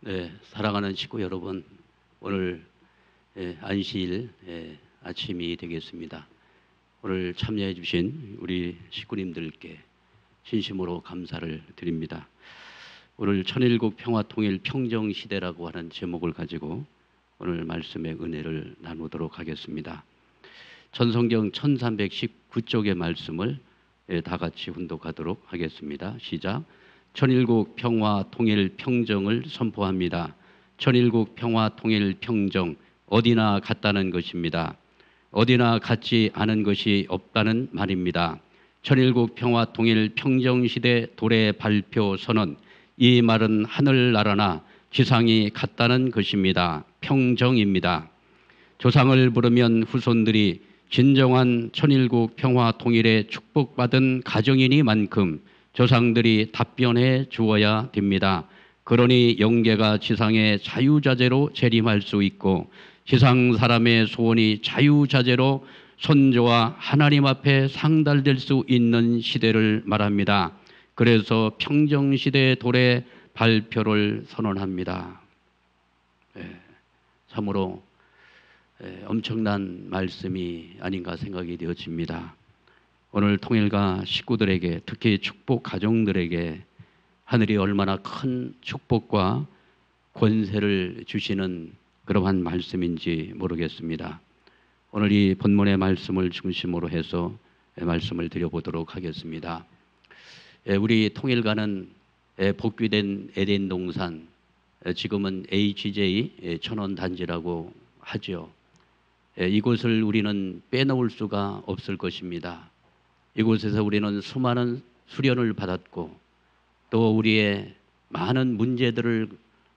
네, 사랑하는 식구 여러분, 오늘 안식일 아침이 되겠습니다. 오늘 참여해 주신 우리 식구님들께 진심으로 감사를 드립니다. 오늘 천일국 평화통일 평정시대라고 하는 제목을 가지고 오늘 말씀의 은혜를 나누도록 하겠습니다. 전성경 1319쪽의 말씀을 다 같이 훈독하도록 하겠습니다. 시작. 천일국 평화 통일 평정을 선포합니다. 천일국 평화 통일 평정, 어디나 같다는 것입니다. 어디나 같지 않은 것이 없다는 말입니다. 천일국 평화 통일 평정 시대 도래 발표 선언, 이 말은 하늘나라나 지상이 같다는 것입니다. 평정입니다. 조상을 부르면 후손들이 진정한 천일국 평화 통일에 축복받은 가정이니만큼 조상들이 답변해 주어야 됩니다. 그러니 영계가 지상의 자유자재로 재림할 수 있고 지상 사람의 소원이 자유자재로 선조와 하나님 앞에 상달될 수 있는 시대를 말합니다. 그래서 평정시대 도래 발표를 선언합니다. 참으로 엄청난 말씀이 아닌가 생각이 되어집니다. 오늘 통일가 식구들에게, 특히 축복 가정들에게 하늘이 얼마나 큰 축복과 권세를 주시는 그러한 말씀인지 모르겠습니다. 오늘 이 본문의 말씀을 중심으로 해서 말씀을 드려보도록 하겠습니다. 우리 통일가는 복귀된 에덴 동산, 지금은 HJ 천원단지라고 하죠. 이곳을 우리는 빼놓을 수가 없을 것입니다. 이곳에서 우리는 수많은 수련을 받았고 또 우리의 많은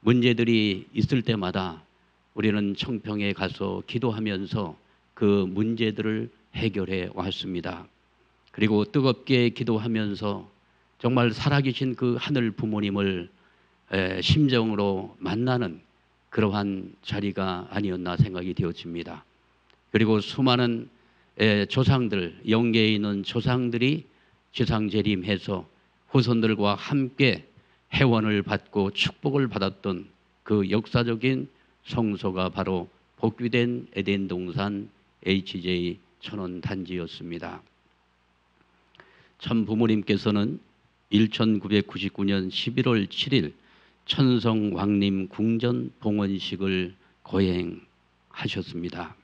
문제들이 있을 때마다 우리는 청평에 가서 기도하면서 그 문제들을 해결해 왔습니다. 그리고 뜨겁게 기도하면서 정말 살아계신 그 하늘 부모님을 심정으로 만나는 그러한 자리가 아니었나 생각이 되어집니다. 그리고 수많은 조상들, 영계에 있는 조상들이 지상재림해서 후손들과 함께 회원을 받고 축복을 받았던 그 역사적인 성소가 바로 복귀된 에덴 동산 HJ 천원단지였습니다. 참 부모님께서는 1999년 11월 7일 천성왕림 궁전 봉헌식을 거행하셨습니다.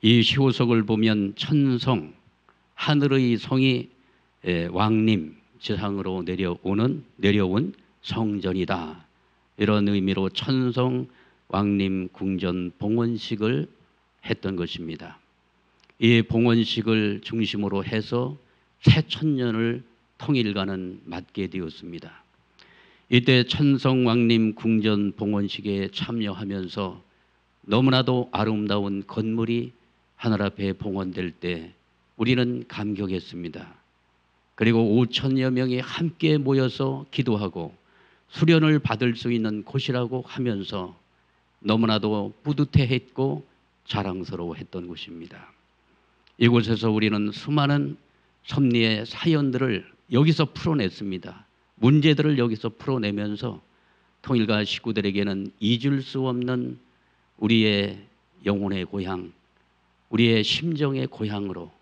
이 시호석을 보면 천성, 하늘의 성이 왕림, 지상으로 내려온 성전이다. 이런 의미로 천성 왕림 궁전 봉헌식을 했던 것입니다. 이 봉헌식을 중심으로 해서 새 천년을 통일가는 맞게 되었습니다. 이때 천성 왕림 궁전 봉헌식에 참여하면서 너무나도 아름다운 건물이 하늘 앞에 봉헌될 때 우리는 감격했습니다. 그리고 5천여 명이 함께 모여서 기도하고 수련을 받을 수 있는 곳이라고 하면서 너무나도 뿌듯해했고 자랑스러워했던 곳입니다. 이곳에서 우리는 수많은 섭리의 사연들을 여기서 풀어냈습니다. 문제들을 여기서 풀어내면서 통일가 식구들에게는 잊을 수 없는 우리의 영혼의 고향, 우리의 심정의 고향으로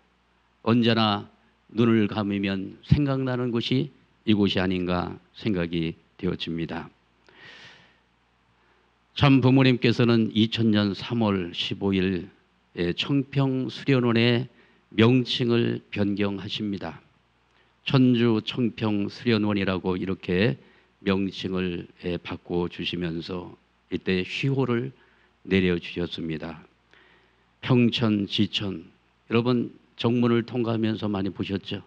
언제나 눈을 감으면 생각나는 곳이 이곳이 아닌가 생각이 되어집니다. 참 부모님께서는 2000년 3월 15일 청평수련원의 명칭을 변경하십니다. 천주 청평수련원이라고 이렇게 명칭을 바꿔주시면서 이때 휘호를 내려주셨습니다. 평천, 지천, 여러분 정문을 통과하면서 많이 보셨죠?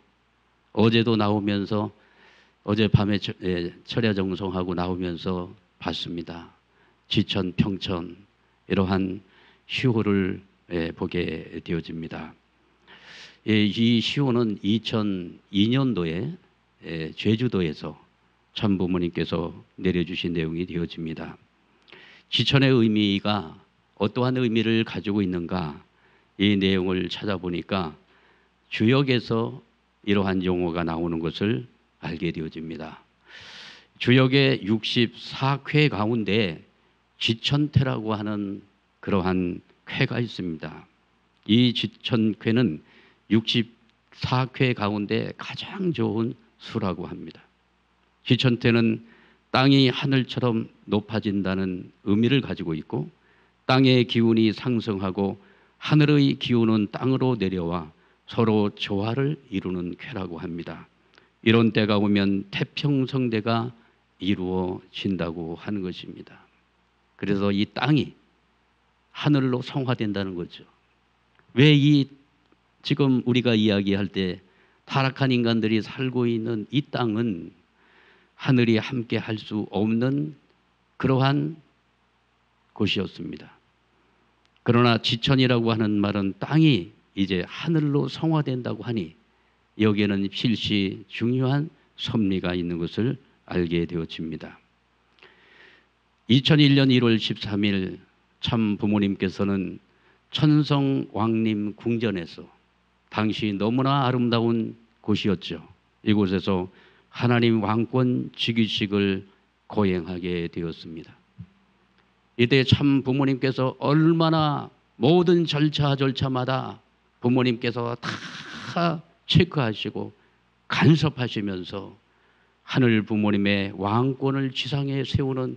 어제도 나오면서 어젯밤에 철야정성하고 나오면서 봤습니다. 지천, 평천 이러한 시호를 보게 되어집니다. 이 시호는 2002년도에 제주도에서 참부모님께서 내려주신 내용이 되어집니다. 지천의 의미가 어떠한 의미를 가지고 있는가, 이 내용을 찾아보니까 주역에서 이러한 용어가 나오는 것을 알게 되어집니다. 주역의 64쾌 가운데 지천태라고 하는 그러한 쾌가 있습니다. 이 지천쾌는 64쾌 가운데 가장 좋은 수라고 합니다. 지천태는 땅이 하늘처럼 높아진다는 의미를 가지고 있고, 땅의 기운이 상승하고 하늘의 기운은 땅으로 내려와 서로 조화를 이루는 쾌라고 합니다. 이런 때가 오면 태평성대가 이루어진다고 하는 것입니다. 그래서 이 땅이 하늘로 성화된다는 거죠. 왜 이 지금 우리가 이야기할 때 타락한 인간들이 살고 있는 이 땅은 하늘이 함께 할 수 없는 그러한 곳이었습니다. 그러나 지천이라고 하는 말은 땅이 이제 하늘로 성화된다고 하니 여기에는 필시 중요한 섭리가 있는 것을 알게 되어집니다. 2001년 1월 13일 참 부모님께서는 천성왕림 궁전에서 당시 너무나 아름다운 곳이었죠. 이곳에서 하나님 왕권 즉위식을 거행하게 되었습니다. 이때 참 부모님께서 얼마나 모든 절차마다 부모님께서 다 체크하시고 간섭하시면서 하늘 부모님의 왕권을 지상에 세우는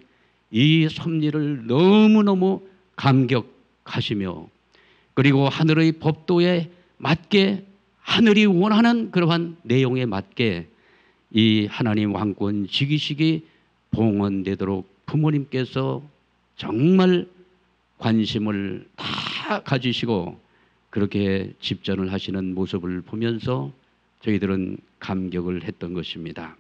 이 섭리를 너무너무 감격하시며, 그리고 하늘의 법도에 맞게 하늘이 원하는 그러한 내용에 맞게 이 하나님 왕권 즉위식이 봉헌되도록 부모님께서 정말 관심을 다 가지시고 그렇게 집전을 하시는 모습을 보면서 저희들은 감격을 했던 것입니다.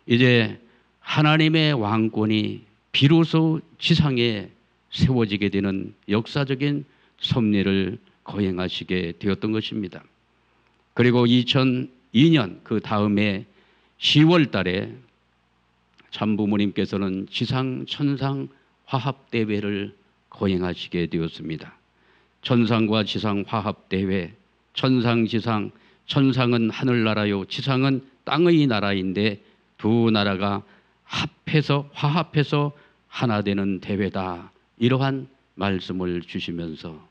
이제 하나님의 왕권이 비로소 지상에 세워지게 되는 역사적인 섭리를 거행하시게 되었던 것입니다. 그리고 2002년 그 다음에 10월 달에 참부모님께서는 지상 천상 화합대회를 거행하시게 되었습니다. 천상과 지상 화합대회, 천상 지상, 천상은 하늘나라요 지상은 땅의 나라인데 두 나라가 합해서 화합해서 하나 되는 대회다, 이러한 말씀을 주시면서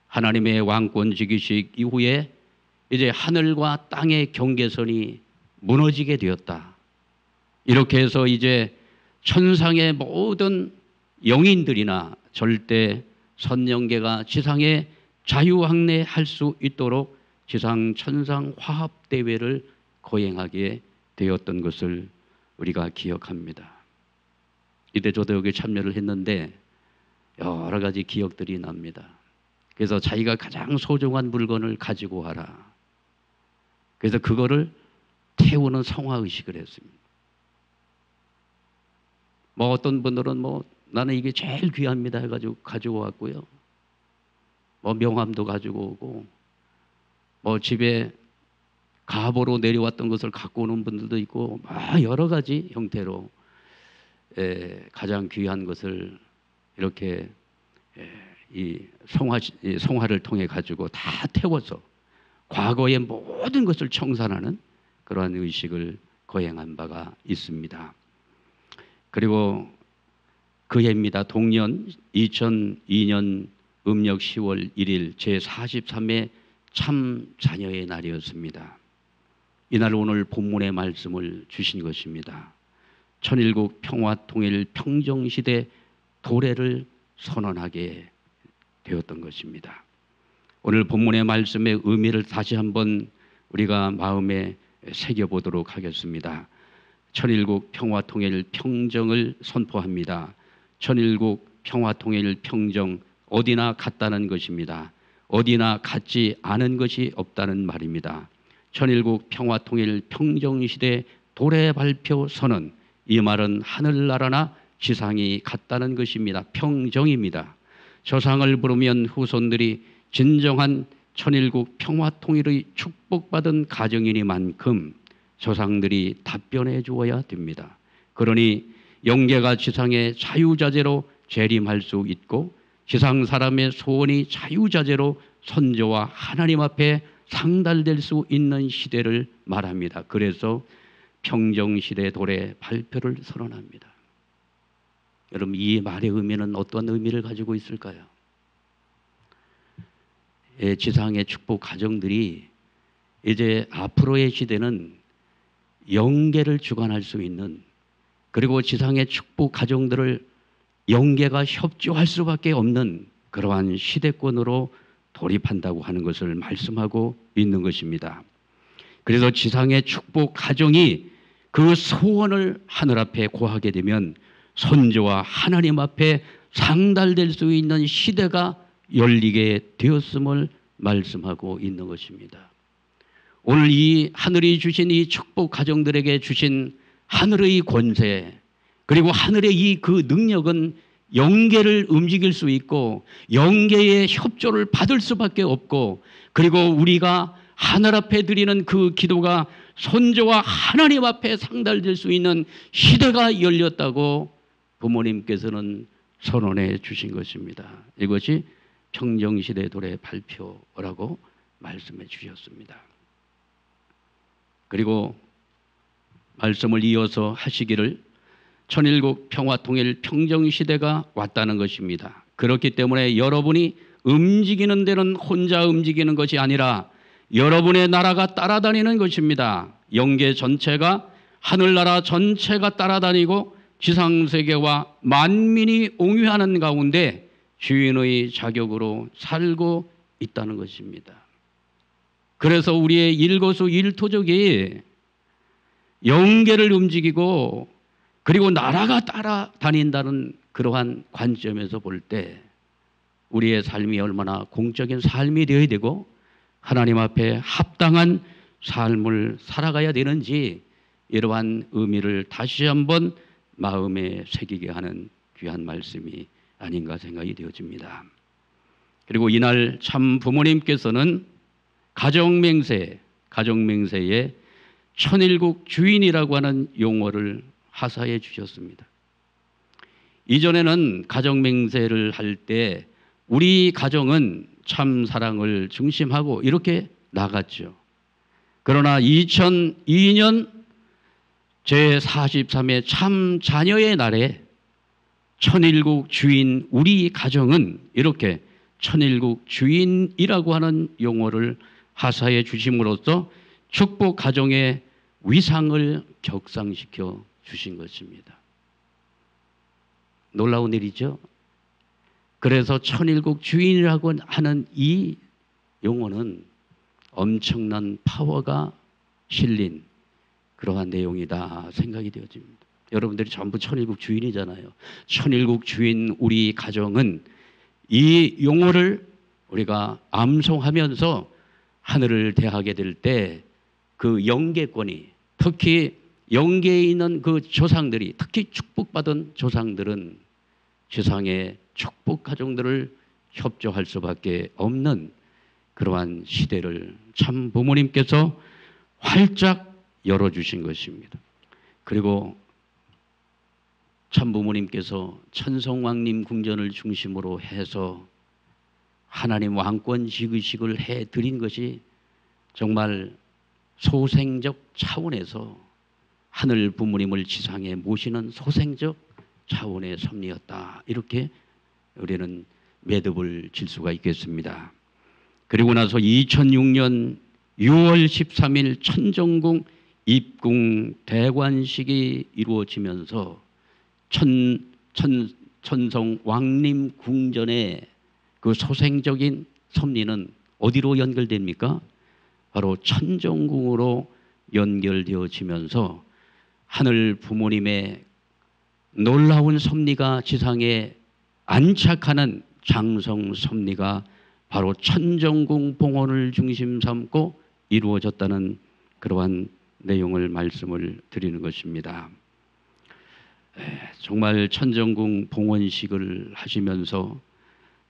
하나님의 왕권 즉위식 이후에 이제 하늘과 땅의 경계선이 무너지게 되었다. 이렇게 해서 이제 천상의 모든 영인들이나 절대 선영계가 지상에 자유항례할 수 있도록 지상 천상 화합대회를 거행하게 되었던 것을 우리가 기억합니다. 이때 저도 여기 참여를 했는데 여러 가지 기억들이 납니다. 그래서 자기가 가장 소중한 물건을 가지고 와라. 그래서 그거를 태우는 성화의식을 했습니다. 뭐 어떤 분들은 뭐 나는 이게 제일 귀합니다 해가지고 가지고 왔고요. 뭐 명함도 가지고 오고, 뭐 집에 가보로 내려왔던 것을 갖고 오는 분들도 있고, 막 여러 가지 형태로 가장 귀한 것을 이렇게 이 성화를 통해 가지고 다 태워서 과거의 모든 것을 청산하는 그러한 의식을 거행한 바가 있습니다. 그리고 그 해입니다. 동년 2002년 음력 10월 1일 제43회 참 자녀의 날이었습니다. 이날 오늘 본문의 말씀을 주신 것입니다. 천일국 평화통일 평정시대 도래를 선언하게 되었던 것입니다. 오늘 본문의 말씀의 의미를 다시 한번 우리가 마음에 새겨보도록 하겠습니다. 천일국 평화통일 평정을 선포합니다. 천일국 평화통일 평정, 어디나 같다는 것입니다. 어디나 같지 않은 것이 없다는 말입니다. 천일국 평화통일 평정시대 도래 발표 선언, 이 말은 하늘나라나 지상이 같다는 것입니다. 평정입니다. 조상을 부르면 후손들이 진정한 천일국 평화통일의 축복받은 가정이니만큼 조상들이 답변해 주어야 됩니다. 그러니 영계가 지상의 자유자재로 재림할 수 있고 지상 사람의 소원이 자유자재로 선조와 하나님 앞에 상달될 수 있는 시대를 말합니다. 그래서 평정시대 도래 발표를 선언합니다. 여러분, 이 말의 의미는 어떤 의미를 가지고 있을까요? 지상의 축복 가정들이 이제 앞으로의 시대는 영계를 주관할 수 있는, 그리고 지상의 축복 가정들을 영계가 협조할 수밖에 없는 그러한 시대권으로 돌입한다고 하는 것을 말씀하고 있는 것입니다. 그래서 지상의 축복 가정이 그 소원을 하늘 앞에 고하게 되면 선조와 하나님 앞에 상달될 수 있는 시대가 열리게 되었음을 말씀하고 있는 것입니다. 오늘 이 하늘이 주신 이 축복 가정들에게 주신 하늘의 권세, 그리고 하늘의 이 그 능력은 영계를 움직일 수 있고 영계의 협조를 받을 수밖에 없고, 그리고 우리가 하늘 앞에 드리는 그 기도가 선조와 하나님 앞에 상달될 수 있는 시대가 열렸다고 부모님께서는 선언해 주신 것입니다. 이것이 평정시대 도래 발표라고 말씀해 주셨습니다. 그리고 말씀을 이어서 하시기를 천일국 평화통일 평정시대가 왔다는 것입니다. 그렇기 때문에 여러분이 움직이는 데는 혼자 움직이는 것이 아니라 여러분의 나라가 따라다니는 것입니다. 영계 전체가, 하늘나라 전체가 따라다니고 지상세계와 만민이 옹유하는 가운데 주인의 자격으로 살고 있다는 것입니다. 그래서 우리의 일거수일투족이 영계를 움직이고 그리고 나라가 따라다닌다는 그러한 관점에서 볼 때 우리의 삶이 얼마나 공적인 삶이 되어야 되고 하나님 앞에 합당한 삶을 살아가야 되는지, 이러한 의미를 다시 한번 마음에 새기게 하는 귀한 말씀이 아닌가 생각이 되어집니다. 그리고 이날 참 부모님께서는 가정맹세에 천일국 주인이라고 하는 용어를 하사해 주셨습니다. 이전에는 가정맹세를 할 때 우리 가정은 참 사랑을 중심하고 이렇게 나갔죠. 그러나 2002년 제43회 참 자녀의 날에 천일국 주인 우리 가정은 이렇게 천일국 주인이라고 하는 용어를 하사해 주심으로써 축복 가정의 위상을 격상시켜 주신 것입니다. 놀라운 일이죠. 그래서 천일국 주인이라고 하는 이 용어는 엄청난 파워가 실린 그러한 내용이다 생각이 되어집니다. 여러분들이 전부 천일국 주인이잖아요. 천일국 주인 우리 가정은 이 용어를 우리가 암송하면서 하늘을 대하게 될 때 그 영계권이, 특히 영계에 있는 그 조상들이, 특히 축복받은 조상들은 세상의 축복 가정들을 협조할 수밖에 없는 그러한 시대를 참 부모님께서 활짝 열어주신 것입니다. 그리고 참 부모님께서 천성왕님 궁전을 중심으로 해서 하나님 왕권 지그식을 해드린 것이 정말 소생적 차원에서 하늘 부모님을 지상에 모시는 소생적 차원의 섭리였다. 이렇게 우리는 매듭을 질 수가 있겠습니다. 그리고 나서 2006년 6월 13일 천정궁 입궁 대관식이 이루어지면서 천성 왕림 궁전의 그 소생적인 섭리는 어디로 연결됩니까? 바로 천정궁으로 연결되어지면서 하늘 부모님의 놀라운 섭리가 지상에 안착하는 장성 섭리가 바로 천정궁 봉헌을 중심 삼고 이루어졌다는 그러한 내용을 말씀을 드리는 것입니다. 정말 천정궁 봉헌식을 하시면서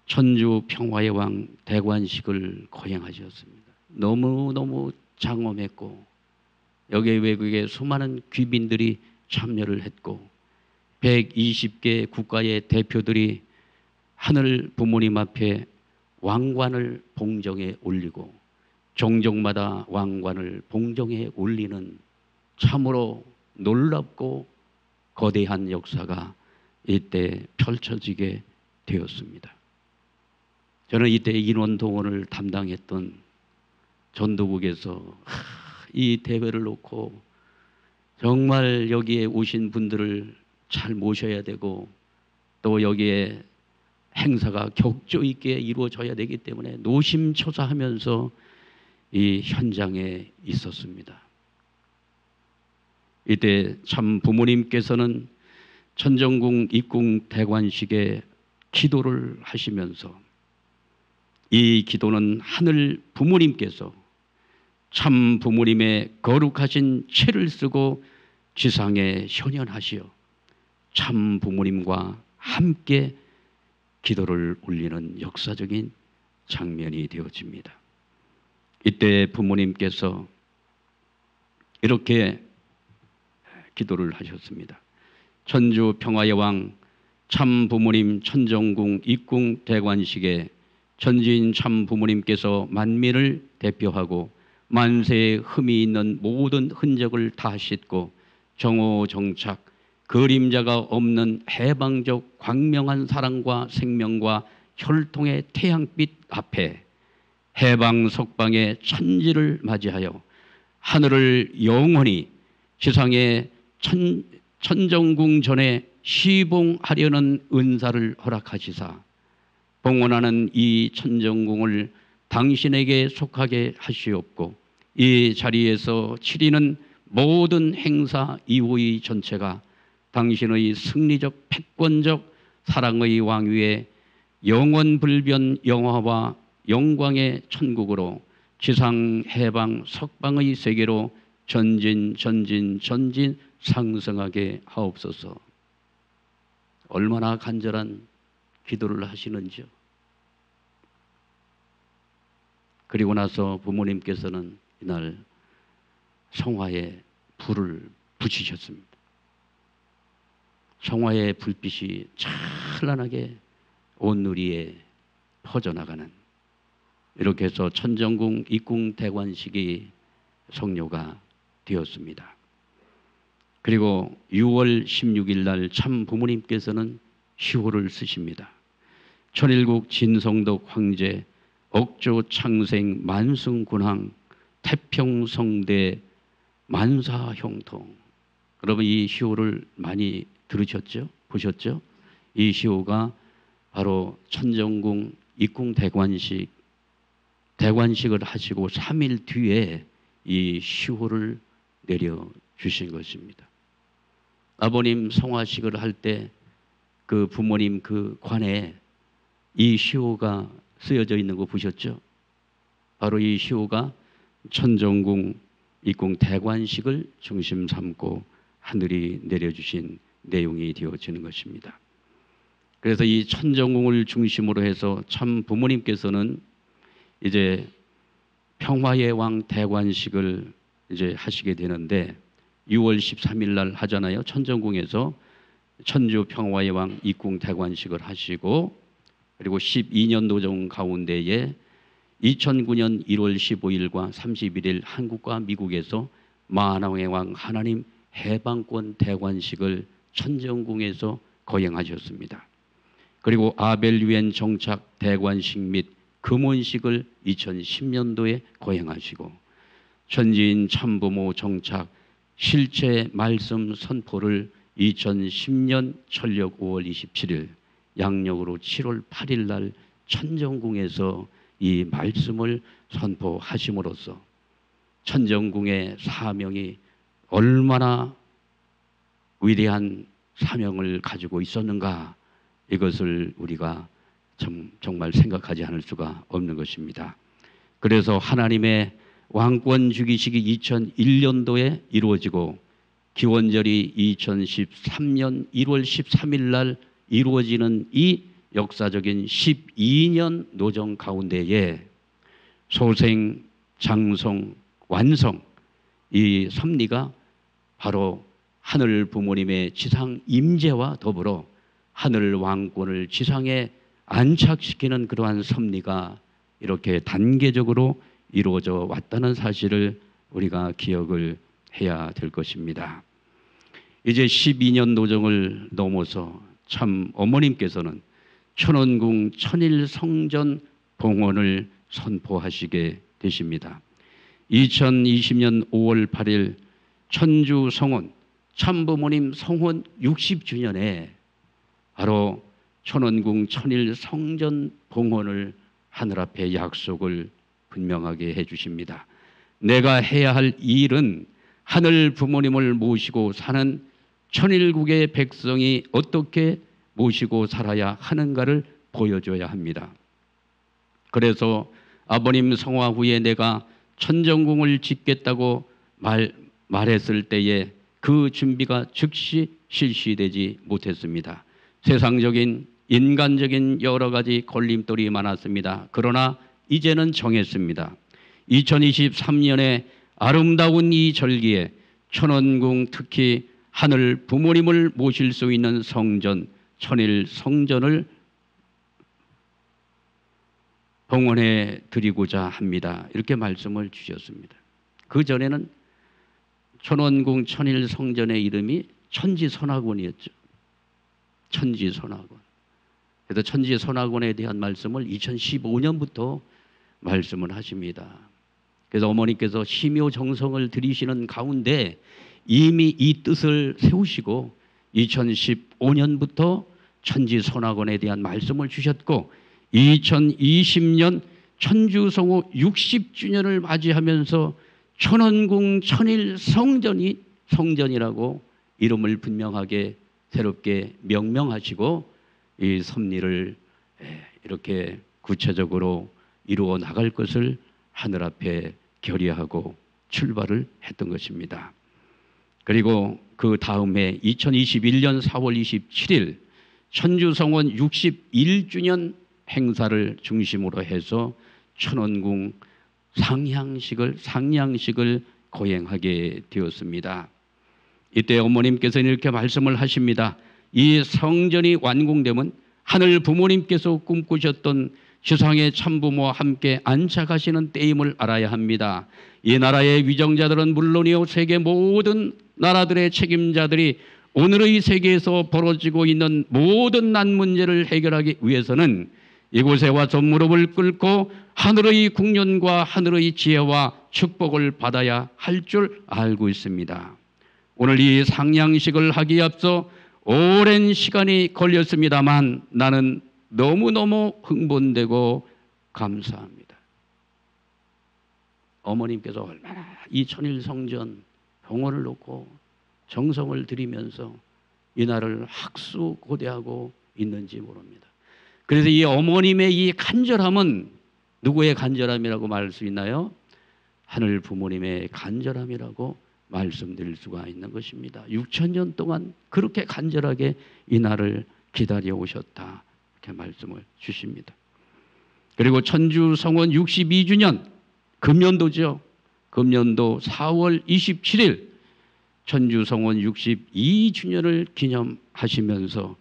천주 평화의 왕 대관식을 거행하셨습니다. 너무너무 장엄했고 여기에 외국의 수많은 귀빈들이 참여를 했고 120개 국가의 대표들이 하늘 부모님 앞에 왕관을 봉정해 올리고 종족마다 왕관을 봉정해 올리는 참으로 놀랍고 거대한 역사가 이때 펼쳐지게 되었습니다. 저는 이때 인원 동원을 담당했던 전도국에서 이 대회를 놓고 정말 여기에 오신 분들을 잘 모셔야 되고 또 여기에 행사가 격조 있게 이루어져야 되기 때문에 노심초사하면서 이 현장에 있었습니다. 이때 참 부모님께서는 천정궁 입궁 대관식에 기도를 하시면서 이 기도는 하늘 부모님께서 참 부모님의 거룩하신 채를 쓰고 지상에 현현하시어 참 부모님과 함께 기도를 올리는 역사적인 장면이 되어집니다. 이때 부모님께서 이렇게 기도를 하셨습니다. 천주 평화의 왕 참 부모님 천정궁 입궁 대관식에 천지인 참 부모님께서 만민을 대표하고 만세에 흠이 있는 모든 흔적을 다 씻고 정오정착 그림자가 없는 해방적 광명한 사랑과 생명과 혈통의 태양빛 앞에 해방 석방의 천지를 맞이하여 하늘을 영원히 지상의 천정궁 전에 시봉하려는 은사를 허락하시사 봉헌하는 이 천정궁을 당신에게 속하게 하시옵고 이 자리에서 치리는 모든 행사 이후의 전체가 당신의 승리적 패권적 사랑의 왕위에 영원불변 영화와 영광의 천국으로 지상 해방 석방의 세계로 전진 상승하게 하옵소서. 얼마나 간절한 기도를 하시는지요. 그리고 나서 부모님께서는 이날 성화에 불을 붙이셨습니다. 성화의 불빛이 찬란하게 온 누리에 퍼져나가는, 이렇게 해서 천정궁 입궁 대관식이 성료가 되었습니다. 그리고 6월 16일 날 참 부모님께서는 시호를 쓰십니다. 천일국 진성덕 황제 억조 창생 만승군항 태평성대 만사형통. 여러분 이 시호를 많이 들으셨죠? 보셨죠? 이 시호가 바로 천정궁 입궁 대관식을 하시고 3일 뒤에 이 시호를 내려주신 것입니다. 아버님 성화식을 할 때 그 부모님 그 관에 이 시호가 쓰여져 있는 거 보셨죠? 바로 이 시호가 천정궁 입궁 대관식을 중심 삼고 하늘이 내려주신 내용이 되어지는 것입니다. 그래서 이 천정궁을 중심으로 해서 참 부모님께서는 이제 평화의 왕 대관식을 이제 하시게 되는데 6월 13일 날 하잖아요. 천정궁에서 천주 평화의 왕 입궁 대관식을 하시고 그리고 12년 노정 가운데에 2009년 1월 15일과 31일 한국과 미국에서 만왕의 왕 하나님 해방권 대관식을 천정궁에서 거행하셨습니다. 그리고 아벨 유엔 정착 대관식 및 금원식을 2010년도에 거행하시고 천지인 참부모 정착 실체 말씀 선포를 2010년 철력 5월 27일 양력으로 7월 8일 날 천정궁에서 이 말씀을 선포하심으로써 천정궁의 사명이 얼마나 위대한 사명을 가지고 있었는가, 이것을 우리가 정말 생각하지 않을 수가 없는 것입니다. 그래서 하나님의 왕권 주기식이 2001년도에 이루어지고 기원절이 2013년 1월 13일 날 이루어지는 이 역사적인 12년 노정 가운데에 소생, 장성, 완성, 이 섭리가 바로 하늘 부모님의 지상 임재와 더불어 하늘 왕권을 지상에 안착시키는 그러한 섭리가 이렇게 단계적으로 이루어져 왔다는 사실을 우리가 기억을 해야 될 것입니다. 이제 12년 노정을 넘어서 참 어머님께서는 천원궁 천일성전 봉헌을 선포하시게 되십니다. 2020년 5월 8일 천주 성원 참부모님 성원 60주년에 바로 천원궁 천일성전 봉헌을 하늘 앞에 약속을 분명하게 해주십니다. 내가 해야 할 일은 하늘 부모님을 모시고 사는 천일국의 백성이 어떻게 모시고 살아야 하는가를 보여줘야 합니다. 그래서 아버님 성화 후에 내가 천정궁을 짓겠다고 말했을 때에 그 준비가 즉시 실시되지 못했습니다. 세상적인 인간적인 여러 가지 걸림돌이 많았습니다. 그러나 이제는 정했습니다. 2023년에 아름다운 이 절기에 천원궁 특히 하늘 부모님을 모실 수 있는 성전 천일 성전을 봉헌해 드리고자 합니다. 이렇게 말씀을 주셨습니다. 그 전에는 천원궁 천일 성전의 이름이 천지선악원이었죠. 천지선악원. 그래서 천지선악원에 대한 말씀을 2015년부터 말씀을 하십니다. 그래서 어머니께서 심요정성을 들이시는 가운데 이미 이 뜻을 세우시고 2015년부터 천지선악원에 대한 말씀을 주셨고 2020년 천주성호 60주년을 맞이하면서 천원궁 천일 성전이라고 이름을 분명하게 새롭게 명명하시고 이 섭리를 이렇게 구체적으로 이루어 나갈 것을 하늘 앞에 결의하고 출발을 했던 것입니다. 그리고 그 다음에 2021년 4월 27일 천주성원 61주년 행사를 중심으로 해서 천원궁 상냥식을 거행하게 되었습니다. 이때 어머님께서는 이렇게 말씀을 하십니다. 이 성전이 완공되면 하늘 부모님께서 꿈꾸셨던 지상의 참부모와 함께 안착하시는 때임을 알아야 합니다. 이 나라의 위정자들은 물론이요 세계 모든 나라들의 책임자들이 오늘의 세계에서 벌어지고 있는 모든 난 문제를 해결하기 위해서는 이곳에 와서 무릎을 꿇고 하늘의 국련과 하늘의 지혜와 축복을 받아야 할 줄 알고 있습니다. 오늘 이 상냥식을 하기에 앞서 오랜 시간이 걸렸습니다만 나는 너무너무 흥분되고 감사합니다. 어머님께서 얼마나 이 천일성전 봉헌을 놓고 정성을 들이면서 이 날을 학수고대하고 있는지 모릅니다. 그래서 이 어머님의 이 간절함은 누구의 간절함이라고 말할 수 있나요? 하늘 부모님의 간절함이라고 말씀드릴 수가 있는 것입니다. 6,000년 동안 그렇게 간절하게 이 날을 기다려 오셨다. 이렇게 말씀을 주십니다. 그리고 천주성원 62주년 금년도죠. 금년도 4월 27일 천주성원 62주년을 기념하시면서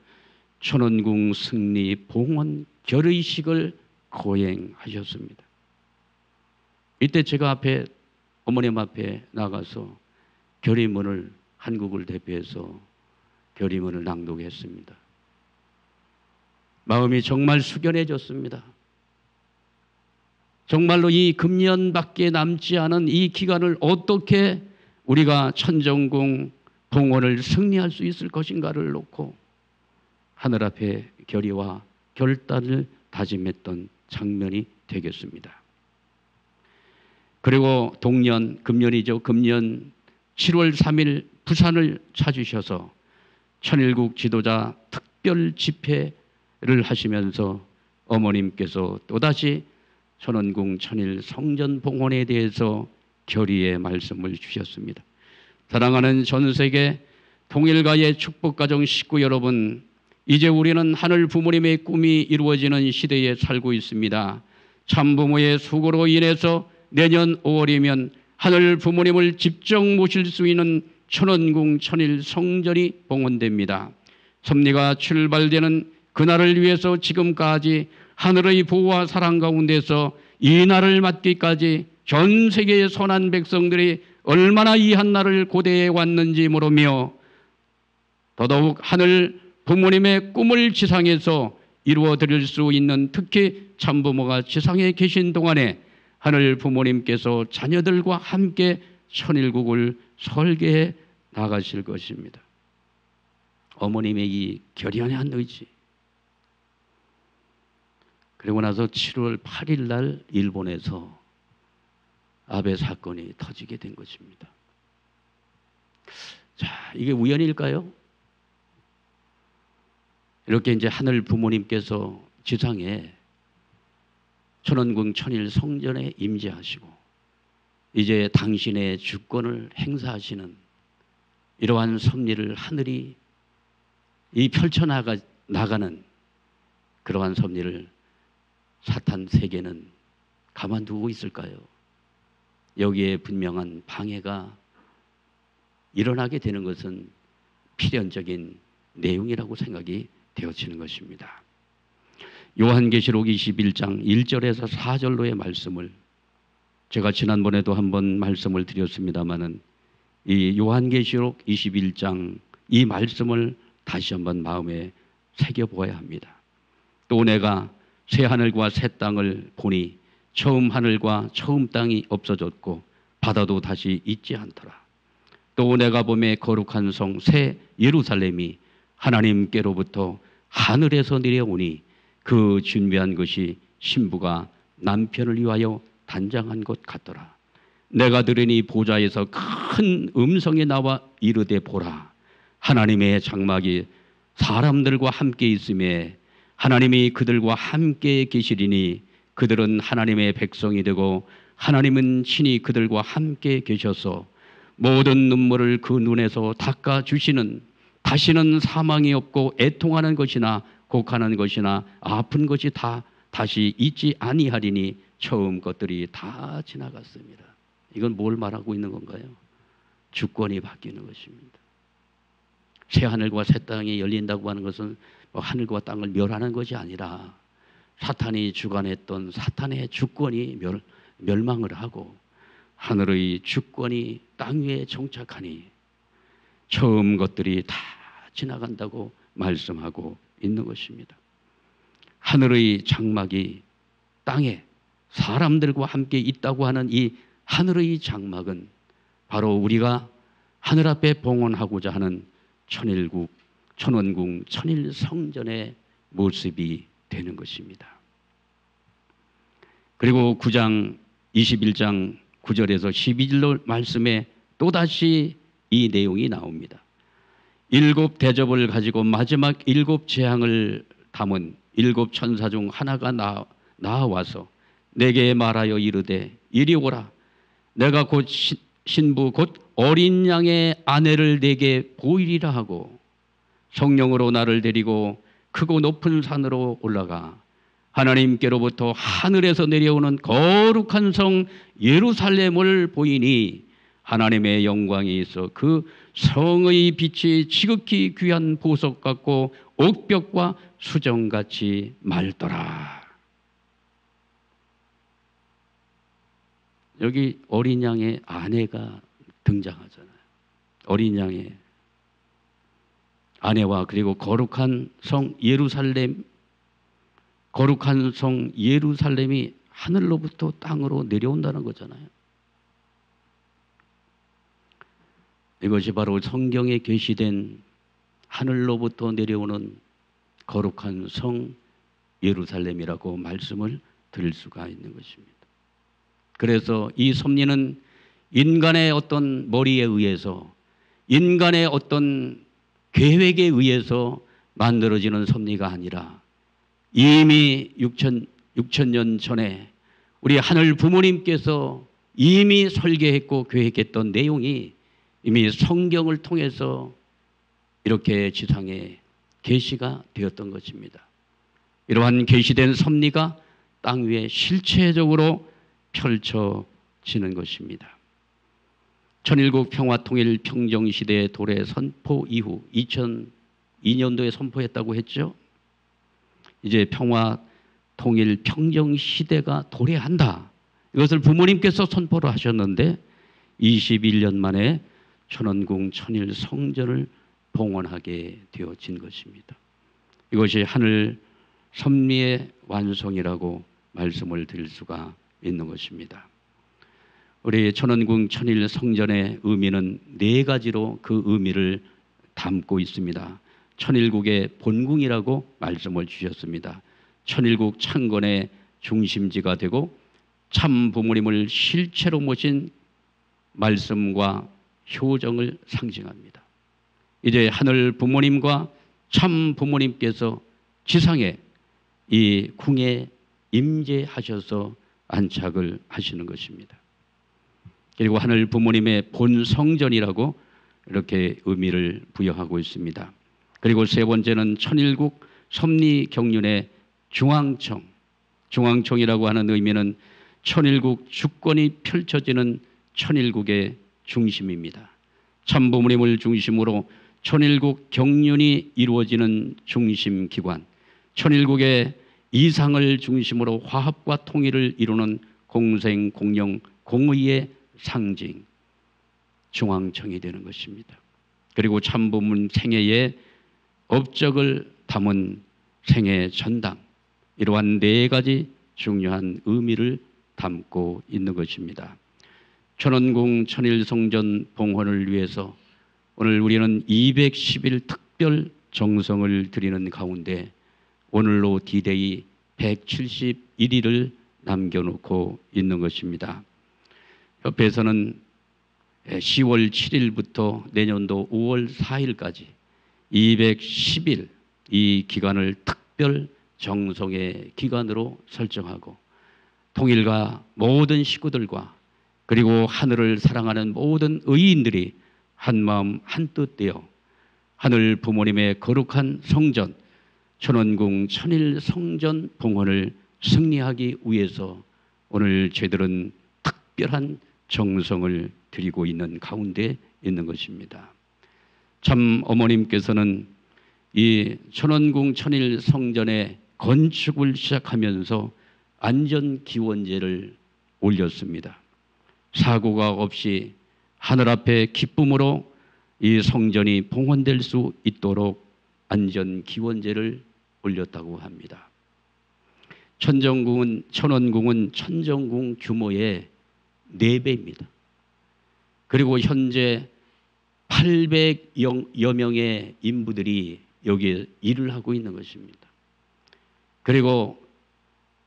천원궁 승리 봉헌 결의식을 거행하셨습니다. 이때 제가 어머님 앞에 나가서 결의문을 한국을 대표해서 결의문을 낭독했습니다. 마음이 정말 숙연해졌습니다. 정말로 이 금년밖에 남지 않은 이 기간을 어떻게 우리가 천정궁 봉헌을 승리할 수 있을 것인가를 놓고 하늘 앞에 결의와 결단을 다짐했던 장면이 되겠습니다. 그리고 금년이죠. 금년 7월 3일 부산을 찾으셔서 천일국 지도자 특별 집회를 하시면서 어머님께서 또다시 천원궁 천일 성전 봉헌에 대해서 결의의 말씀을 주셨습니다. 사랑하는 전세계 통일가의 축복가정 식구 여러분, 이제 우리는 하늘 부모님의 꿈이 이루어지는 시대에 살고 있습니다. 참부모의 수고로 인해서 내년 5월이면 하늘 부모님을 직접 모실 수 있는 천원궁 천일 성전이 봉헌됩니다. 섭리가 출발되는 그날을 위해서 지금까지 하늘의 보호와 사랑 가운데서 이 날을 맞기까지 전 세계의 선한 백성들이 얼마나 이 한나를 고대해 왔는지 모르며 더더욱 하늘 부모님의 꿈을 지상에서 이루어 드릴 수 있는, 특히 참부모가 지상에 계신 동안에 하늘 부모님께서 자녀들과 함께 천일국을 설계해 나가실 것입니다. 어머님의 이 결연한 의지. 그리고 나서 7월 8일 날 일본에서 아베 사건이 터지게 된 것입니다. 자, 이게 우연일까요? 이렇게 이제 하늘 부모님께서 지상에 천원궁 천일 성전에 임재하시고 이제 당신의 주권을 행사하시는 이러한 섭리를 하늘이 이 펼쳐나가는 그러한 섭리를 사탄 세계는 가만두고 있을까요? 여기에 분명한 방해가 일어나게 되는 것은 필연적인 내용이라고 생각이 되어지는 것입니다. 요한계시록 21장 1절에서 4절로의 말씀을 제가 지난번에도 한번 말씀을 드렸습니다마는 이 요한계시록 21장 이 말씀을 다시 한번 마음에 새겨보아야 합니다. 또 내가 새 하늘과 새 땅을 보니 처음 하늘과 처음 땅이 없어졌고 바다도 다시 있지 않더라. 또 내가 보매 거룩한 성 새 예루살렘이 하나님께로부터 하늘에서 내려오니 그 준비한 것이 신부가 남편을 위하여 단장한 것 같더라. 내가 들으니 보좌에서 큰 음성이 나와 이르되 보라, 하나님의 장막이 사람들과 함께 있음에 하나님이 그들과 함께 계시리니 그들은 하나님의 백성이 되고 하나님은 친히 그들과 함께 계셔서 모든 눈물을 그 눈에서 닦아주시는, 다시는 사망이 없고 애통하는 것이나 곡하는 것이나 아픈 것이 다 다시 있지 아니하리니 처음 것들이 다 지나갔습니다. 이건 뭘 말하고 있는 건가요? 주권이 바뀌는 것입니다. 새 하늘과 새 땅이 열린다고 하는 것은 하늘과 땅을 멸하는 것이 아니라 사탄이 주관했던 사탄의 주권이 멸망을 하고 하늘의 주권이 땅 위에 정착하니 처음 것들이 다 지나간다고 말씀하고 있는 것입니다. 하늘의 장막이 땅에 사람들과 함께 있다고 하는 이 하늘의 장막은 바로 우리가 하늘 앞에 봉헌하고자 하는 천일국, 천원궁, 천일성전의 모습이 되는 것입니다. 그리고 9장 21장 9절에서 12절로 말씀에 또다시 이 내용이 나옵니다. 7 대접을 가지고 마지막 7 재앙을 담은 7 천사 중 하나가 나와서 내게 말하여 이르되 이리 오라. 내가 곧 신부 곧 어린 양의 아내를 내게 보이리라 하고 성령으로 나를 데리고 크고 높은 산으로 올라가 하나님께로부터 하늘에서 내려오는 거룩한 성 예루살렘을 보이니 하나님의 영광이 있어 그 성의 빛이 지극히 귀한 보석 같고 옥벽과 수정같이 맑더라. 여기 어린 양의 아내가 등장하잖아요. 어린 양의 아내와 그리고 거룩한 성 예루살렘, 거룩한 성 예루살렘이 하늘로부터 땅으로 내려온다는 거잖아요. 이것이 바로 성경에 계시된 하늘로부터 내려오는 거룩한 성 예루살렘이라고 말씀을 드릴 수가 있는 것입니다. 그래서 이 섭리는 인간의 어떤 머리에 의해서, 인간의 어떤 계획에 의해서 만들어지는 섭리가 아니라 이미 6,000년 전에 우리 하늘 부모님께서 이미 설계했고 계획했던 내용이 이미 성경을 통해서 이렇게 지상에 계시가 되었던 것입니다. 이러한 계시된 섭리가 땅 위에 실체적으로 펼쳐지는 것입니다. 천일국 평화통일 평정시대의 도래 선포 이후 2002년도에 선포했다고 했죠. 이제 평화통일 평정시대가 도래한다. 이것을 부모님께서 선포를 하셨는데 21년 만에 천원궁 천일 성전을 봉헌하게 되어진 것입니다. 이것이 하늘 섭리의 완성이라고 말씀을 드릴 수가 있는 것입니다. 우리 천원궁 천일 성전의 의미는 네 가지로 그 의미를 담고 있습니다. 천일국의 본궁이라고 말씀을 주셨습니다. 천일국 창건의 중심지가 되고 참 부모님을 실체로 모신 말씀과 효정을 상징합니다. 이제 하늘 부모님과 참 부모님께서 지상에 이 궁에 임재하셔서 안착을 하시는 것입니다. 그리고 하늘 부모님의 본성전이라고 이렇게 의미를 부여하고 있습니다. 그리고 세 번째는 천일국 섭리경륜의 중앙청, 중앙청이라고 하는 의미는 천일국 주권이 펼쳐지는 천일국의 중심입니다. 참부모님을 중심으로 천일국 경륜이 이루어지는 중심기관, 천일국의 이상을 중심으로 화합과 통일을 이루는 공생, 공영, 공의의 상징, 중앙청이 되는 것입니다. 그리고 참부모님 생애의 업적을 담은 생애 전당, 이러한 네 가지 중요한 의미를 담고 있는 것입니다. 천원궁 천일성전 봉헌을 위해서 오늘 우리는 210일 특별 정성을 드리는 가운데 오늘로 디데이 171일을 남겨놓고 있는 것입니다. 협회에서는 10월 7일부터 내년도 5월 4일까지 210일 이 기간을 특별 정성의 기간으로 설정하고 통일과 모든 식구들과 그리고 하늘을 사랑하는 모든 의인들이 한마음 한뜻 되어 하늘 부모님의 거룩한 성전 천원궁 천일 성전 봉헌을 승리하기 위해서 오늘 저희들은 특별한 정성을 드리고 있는 가운데 있는 것입니다. 참 어머님께서는 이 천원궁 천일 성전의 건축을 시작하면서 안전기원제를 올렸습니다. 사고가 없이 하늘 앞에 기쁨으로 이 성전이 봉헌될 수 있도록 안전기원제를 올렸다고 합니다. 천원궁은 천정궁 규모의 4배입니다. 그리고 현재 800여 명의 인부들이 여기에 일을 하고 있는 것입니다. 그리고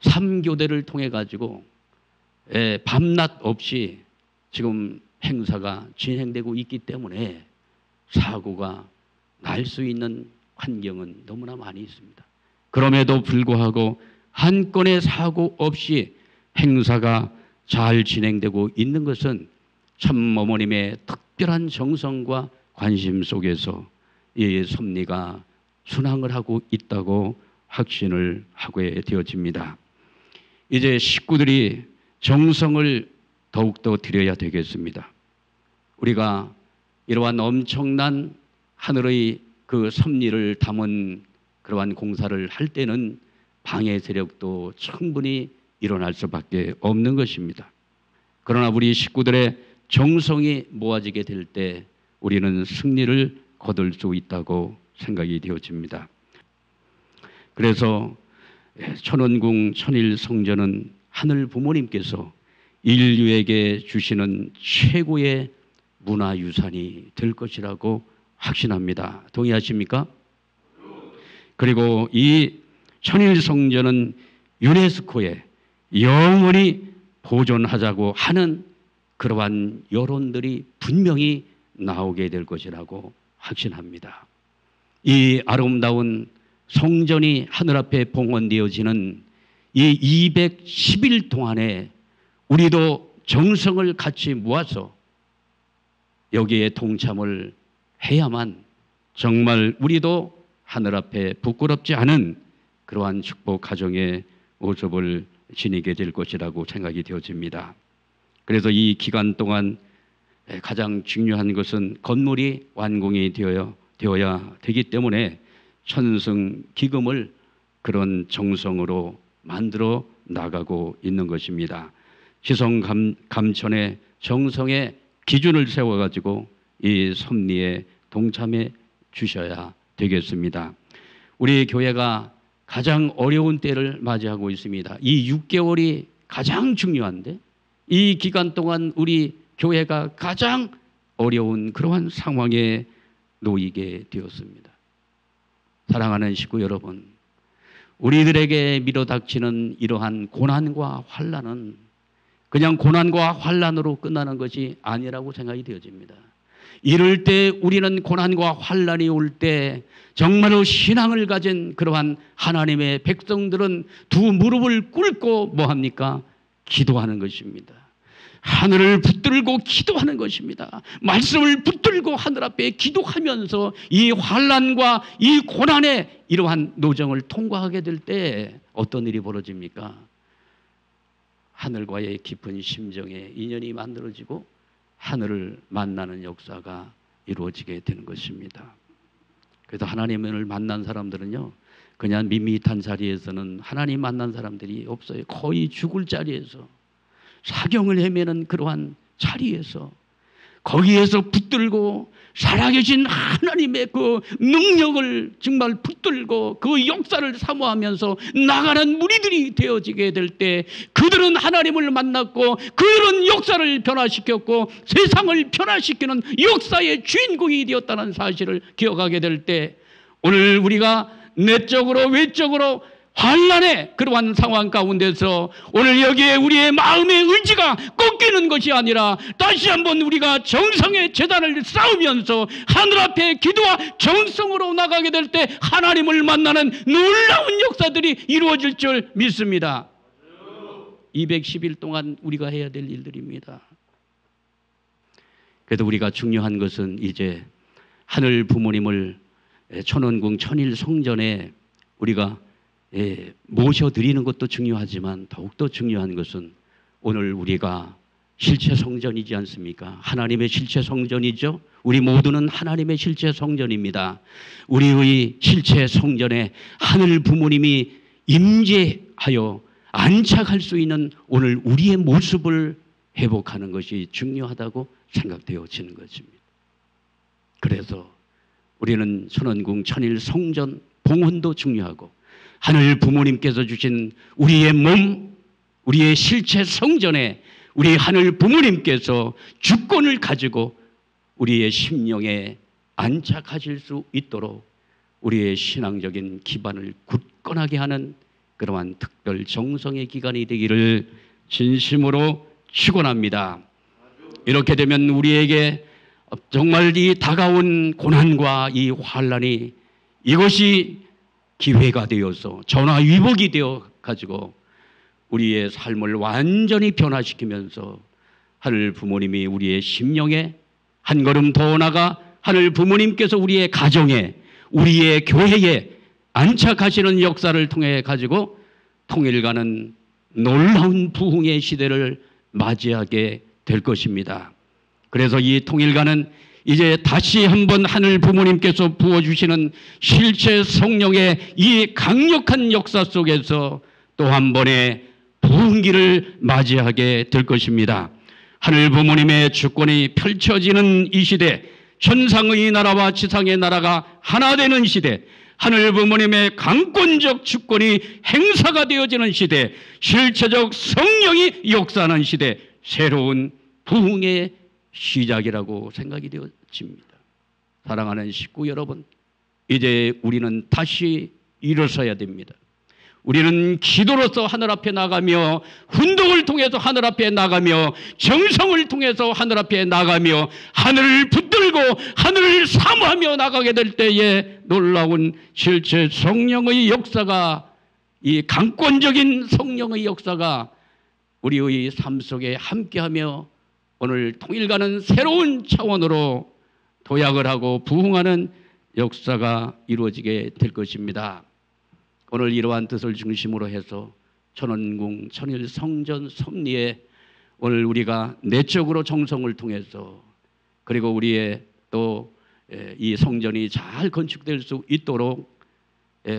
3교대를 통해 가지고 밤낮 없이 지금 행사가 진행되고 있기 때문에 사고가 날 수 있는 환경은 너무나 많이 있습니다. 그럼에도 불구하고 한 건의 사고 없이 행사가 잘 진행되고 있는 것은 참 어머님의 특별한 정성과 관심 속에서 이 섭리가 순항을 하고 있다고 확신을 하게 되어집니다. 이제 식구들이 정성을 더욱더 드려야 되겠습니다. 우리가 이러한 엄청난 하늘의 그 섭리를 담은 그러한 공사를 할 때는 방해 세력도 충분히 일어날 수밖에 없는 것입니다. 그러나 우리 식구들의 정성이 모아지게 될 때 우리는 승리를 거둘 수 있다고 생각이 되어집니다. 그래서 천원궁 천일 성전은 하늘 부모님께서 인류에게 주시는 최고의 문화유산이 될 것이라고 확신합니다. 동의하십니까? 그리고 이 천일 성전은 유네스코에 영원히 보존하자고 하는 그러한 여론들이 분명히 나오게 될 것이라고 확신합니다. 이 아름다운 성전이 하늘 앞에 봉헌되어지는 이 210일 동안에 우리도 정성을 같이 모아서 여기에 동참을 해야만 정말 우리도 하늘 앞에 부끄럽지 않은 그러한 축복 가정의 모습을 지니게 될 것이라고 생각이 되어집니다. 그래서 이 기간 동안 가장 중요한 것은 건물이 완공이 되어야 되기 때문에 천승 기금을 그런 정성으로 만들어 나가고 있는 것입니다. 지성 감천의 정성의 기준을 세워가지고 이 섭리에 동참해 주셔야 되겠습니다. 우리 교회가 가장 어려운 때를 맞이하고 있습니다. 이 6개월이 가장 중요한데 이 기간 동안 우리 교회가 가장 어려운 그러한 상황에 놓이게 되었습니다. 사랑하는 식구 여러분, 우리들에게 밀어닥치는 이러한 고난과 환난은 그냥 고난과 환난으로 끝나는 것이 아니라고 생각이 되어집니다. 이럴 때 우리는 고난과 환난이 올 때 정말로 신앙을 가진 그러한 하나님의 백성들은 두 무릎을 꿇고 뭐합니까? 기도하는 것입니다. 하늘을 붙들고 기도하는 것입니다. 말씀을 붙들고 하늘 앞에 기도하면서 이 환난과 이 고난의 이러한 노정을 통과하게 될 때 어떤 일이 벌어집니까? 하늘과의 깊은 심정의 인연이 만들어지고 하늘을 만나는 역사가 이루어지게 되는 것입니다. 그래서 하나님을 만난 사람들은요, 그냥 밋밋한 자리에서는 하나님 만난 사람들이 없어요. 거의 죽을 자리에서, 사경을 헤매는 그러한 자리에서, 거기에서 붙들고 살아계신 하나님의 그 능력을 정말 붙들고 그 역사를 사모하면서 나가는 무리들이 되어지게 될 때 그들은 하나님을 만났고 그들은 역사를 변화시켰고 세상을 변화시키는 역사의 주인공이 되었다는 사실을 기억하게 될 때 오늘 우리가 내적으로 외적으로 환난의 그러한 상황 가운데서 오늘 여기에 우리의 마음의 의지가 꺾이는 것이 아니라 다시 한번 우리가 정성의 제단을 쌓으면서 하늘 앞에 기도와 정성으로 나가게 될 때 하나님을 만나는 놀라운 역사들이 이루어질 줄 믿습니다. 210일 동안 우리가 해야 될 일들입니다. 그래도 우리가 중요한 것은 이제 하늘 부모님을 천원궁 천일 성전에 우리가 모셔드리는 것도 중요하지만 더욱더 중요한 것은 오늘 우리가 실체 성전이지 않습니까? 하나님의 실체 성전이죠. 우리 모두는 하나님의 실체 성전입니다. 우리의 실체 성전에 하늘 부모님이 임재하여 안착할 수 있는 오늘 우리의 모습을 회복하는 것이 중요하다고 생각되어지는 것입니다. 그래서 우리는 천원궁 천일 성전 봉헌도 중요하고 하늘 부모님께서 주신 우리의 몸, 우리의 실체 성전에 우리 하늘 부모님께서 주권을 가지고 우리의 심령에 안착하실 수 있도록 우리의 신앙적인 기반을 굳건하게 하는 그러한 특별 정성의 기간이 되기를 진심으로 축원합니다. 이렇게 되면 우리에게 정말 이 다가온 고난과 이 환난이 이것이 기회가 되어서 전화위복이 되어 가지고 우리의 삶을 완전히 변화시키면서 하늘 부모님이 우리의 심령에 한 걸음 더 나가 하늘 부모님께서 우리의 가정에 우리의 교회에 안착하시는 역사를 통해 가지고 통일가는 놀라운 부흥의 시대를 맞이하게 될 것입니다. 그래서 이 통일가는 이제 다시 한번 하늘 부모님께서 부어주시는 실체 성령의 이 강력한 역사 속에서 또 한 번의 부흥기를 맞이하게 될 것입니다. 하늘 부모님의 주권이 펼쳐지는 이 시대, 천상의 나라와 지상의 나라가 하나 되는 시대, 하늘 부모님의 강권적 주권이 행사가 되어지는 시대, 실체적 성령이 역사하는 시대, 새로운 부흥의 시작이라고 생각이 되어집니다. 사랑하는 식구 여러분, 이제 우리는 다시 일어서야 됩니다. 우리는 기도로서 하늘 앞에 나가며 훈독을 통해서 하늘 앞에 나가며 정성을 통해서 하늘 앞에 나가며 하늘을 붙들고 하늘을 사모하며 나가게 될 때에 놀라운 실체 성령의 역사가, 이 강권적인 성령의 역사가 우리의 삶 속에 함께하며 오늘 통일가는 새로운 차원으로 도약을 하고 부흥하는 역사가 이루어지게 될 것입니다. 오늘 이러한 뜻을 중심으로 해서 천원궁 천일 성전 섭리에 오늘 우리가 내적으로 정성을 통해서 그리고 우리의 또 이 성전이 잘 건축될 수 있도록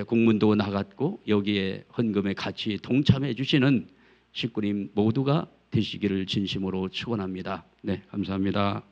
공문도 나갔고 여기에 헌금에 같이 동참해 주시는 식구님 모두가 되시기를 진심으로 축원합니다. 네, 감사합니다.